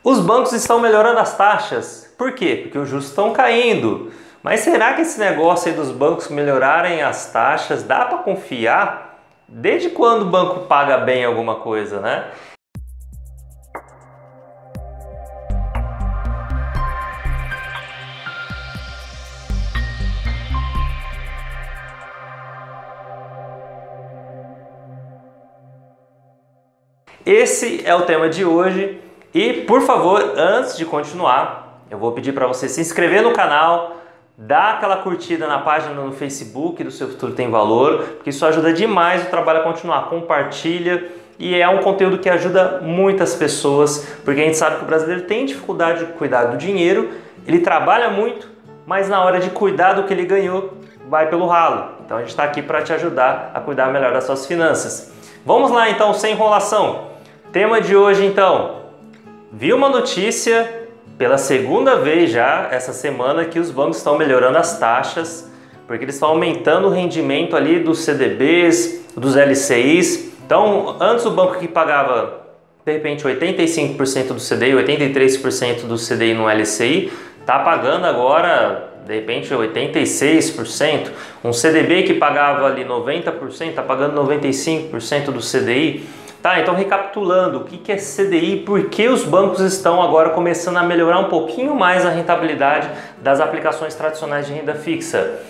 Os bancos estão melhorando as taxas. Por quê? Porque os juros estão caindo. Mas será que esse negócio aí dos bancos melhorarem as taxas, dá para confiar? Desde quando o banco paga bem alguma coisa, né? Esse é o tema de hoje e, por favor, antes de continuar, eu vou pedir para você se inscrever no canal, dar aquela curtida na página no Facebook do Seu Futuro Tem Valor, porque isso ajuda demais o trabalho a continuar. Compartilha e é um conteúdo que ajuda muitas pessoas, porque a gente sabe que o brasileiro tem dificuldade de cuidar do dinheiro, ele trabalha muito, mas na hora de cuidar do que ele ganhou, vai pelo ralo. Então a gente está aqui para te ajudar a cuidar melhor das suas finanças. Vamos lá então, sem enrolação. Tema de hoje então, vi uma notícia pela segunda vez já essa semana que os bancos estão melhorando as taxas, porque eles estão aumentando o rendimento ali dos CDBs, dos LCIs. Então, antes o banco que pagava de repente 85% do CDI, 83% do CDI no LCI, está pagando agora de repente 86%. Um CDB que pagava ali 90%, está pagando 95% do CDI. Tá, então recapitulando, o que é CDI? Por que os bancos estão agora começando a melhorar um pouquinho mais a rentabilidade das aplicações tradicionais de renda fixa?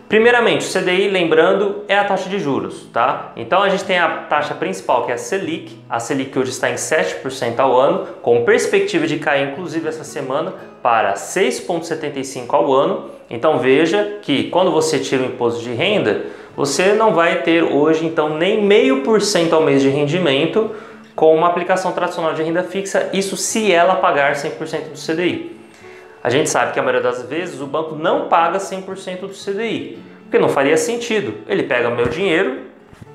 Primeiramente, o CDI, lembrando, é a taxa de juros, tá? Então a gente tem a taxa principal, que é a Selic hoje está em 7% ao ano, com perspectiva de cair inclusive essa semana para 6,75% ao ano. Então veja que quando você tira o imposto de renda, você não vai ter hoje então nem 0,5% ao mês de rendimento com uma aplicação tradicional de renda fixa, isso se ela pagar 100% do CDI. A gente sabe que a maioria das vezes o banco não paga 100% do CDI, porque não faria sentido. Ele pega o meu dinheiro,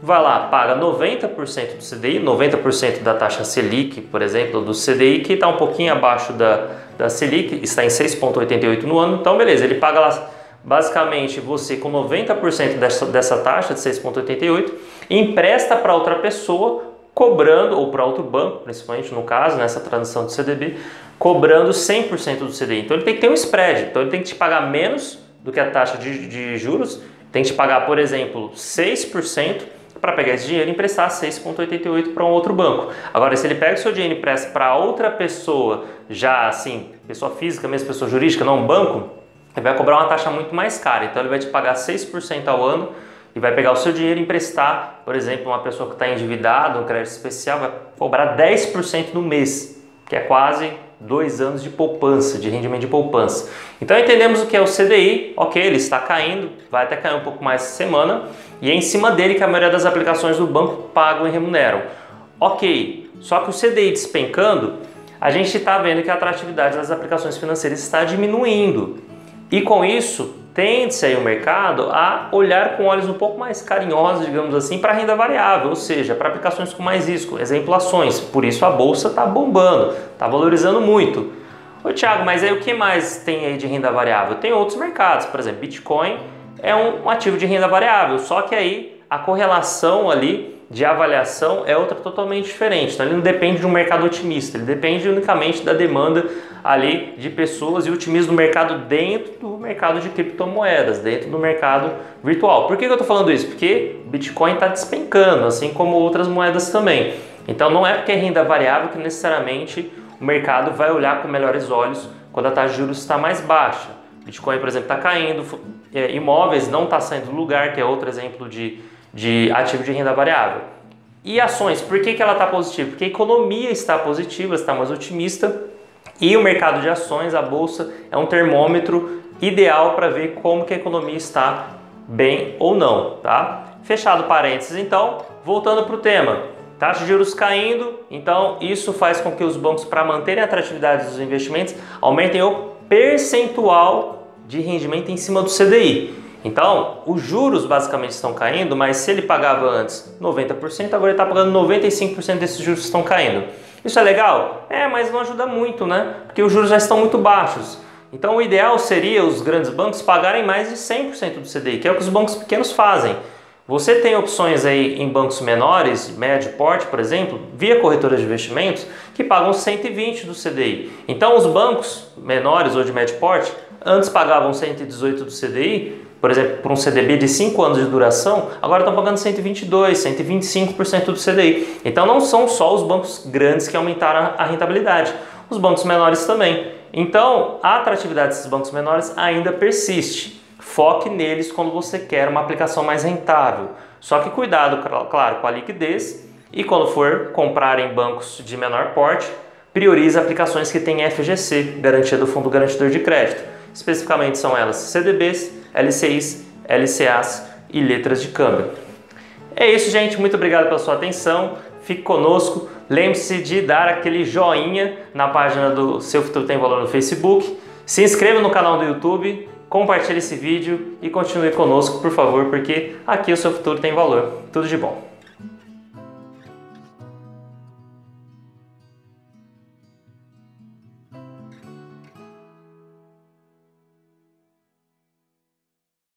vai lá, paga 90% do CDI, 90% da taxa Selic, por exemplo, do CDI, que está um pouquinho abaixo da Selic, está em 6,88 no ano, então beleza, ele paga lá basicamente você com 90% dessa taxa de 6,88, empresta para outra pessoa, cobrando, ou para outro banco, principalmente no caso, nessa transação de CDB, cobrando 100% do CDI. Então ele tem que ter um spread, então ele tem que te pagar menos do que a taxa de juros, tem que te pagar, por exemplo, 6% para pegar esse dinheiro e emprestar 6,88 para um outro banco. Agora, se ele pega o seu dinheiro e empresta para outra pessoa, já assim, pessoa física mesmo, pessoa jurídica, não um banco, ele vai cobrar uma taxa muito mais cara. Então ele vai te pagar 6% ao ano e vai pegar o seu dinheiro e emprestar, por exemplo, uma pessoa que está endividada, um crédito especial, vai cobrar 10% no mês, que é quase 2 anos de poupança, de rendimento de poupança. Então entendemos o que é o CDI, ok, ele está caindo, vai até cair um pouco mais essa semana, e é em cima dele que a maioria das aplicações do banco pagam e remuneram. Ok, só que o CDI despencando, a gente está vendo que a atratividade das aplicações financeiras está diminuindo. E com isso, tende-se aí o mercado a olhar com olhos um pouco mais carinhosos, digamos assim, para a renda variável, ou seja, para aplicações com mais risco, exemplo, ações. Por isso a bolsa está bombando, está valorizando muito. Ô Thiago, mas aí o que mais tem aí de renda variável? Tem outros mercados, por exemplo, Bitcoin é um ativo de renda variável, só que aí a correlação ali de avaliação é outra totalmente diferente. Então ele não depende de um mercado otimista, ele depende unicamente da demanda ali de pessoas e otimismo do mercado dentro do mercado de criptomoedas, dentro do mercado virtual. Por que eu estou falando isso? Porque o Bitcoin está despencando, assim como outras moedas também. Então não é porque é renda variável que necessariamente o mercado vai olhar com melhores olhos quando a taxa de juros está mais baixa. Bitcoin, por exemplo, está caindo, imóveis não está saindo do lugar, que é outro exemplo de ativo de renda variável. E ações, por que ela está positiva? Porque a economia está positiva, está mais otimista e o mercado de ações, a bolsa, é um termômetro ideal para ver como que a economia está bem ou não, tá? Fechado parênteses, então, voltando para o tema. Taxa de juros caindo, então isso faz com que os bancos, para manterem a atratividade dos investimentos, aumentem o percentual de rendimento em cima do CDI. Então, os juros basicamente estão caindo, mas se ele pagava antes 90%, agora ele está pagando 95% desses juros que estão caindo. Isso é legal? É, mas não ajuda muito, né? Porque os juros já estão muito baixos. Então, o ideal seria os grandes bancos pagarem mais de 100% do CDI, que é o que os bancos pequenos fazem. Você tem opções aí em bancos menores, médio porte, por exemplo, via corretoras de investimentos, que pagam 120 do CDI. Então, os bancos menores ou de médio porte, antes pagavam 118 do CDI, por exemplo, por um CDB de 5 anos de duração, agora estão pagando 122, 125% do CDI. Então, não são só os bancos grandes que aumentaram a rentabilidade, os bancos menores também. Então, a atratividade desses bancos menores ainda persiste. Foque neles quando você quer uma aplicação mais rentável. Só que cuidado, claro, com a liquidez, e quando for comprar em bancos de menor porte, priorize aplicações que têm FGC, garantia do Fundo Garantidor de Crédito. Especificamente são elas CDBs, LCIs, LCAs e letras de câmbio. É isso, gente. Muito obrigado pela sua atenção. Fique conosco. Lembre-se de dar aquele joinha na página do Seu Futuro Tem Valor no Facebook. Se inscreva no canal do YouTube. Compartilhe esse vídeo e continue conosco, por favor, porque aqui o seu futuro tem valor. Tudo de bom.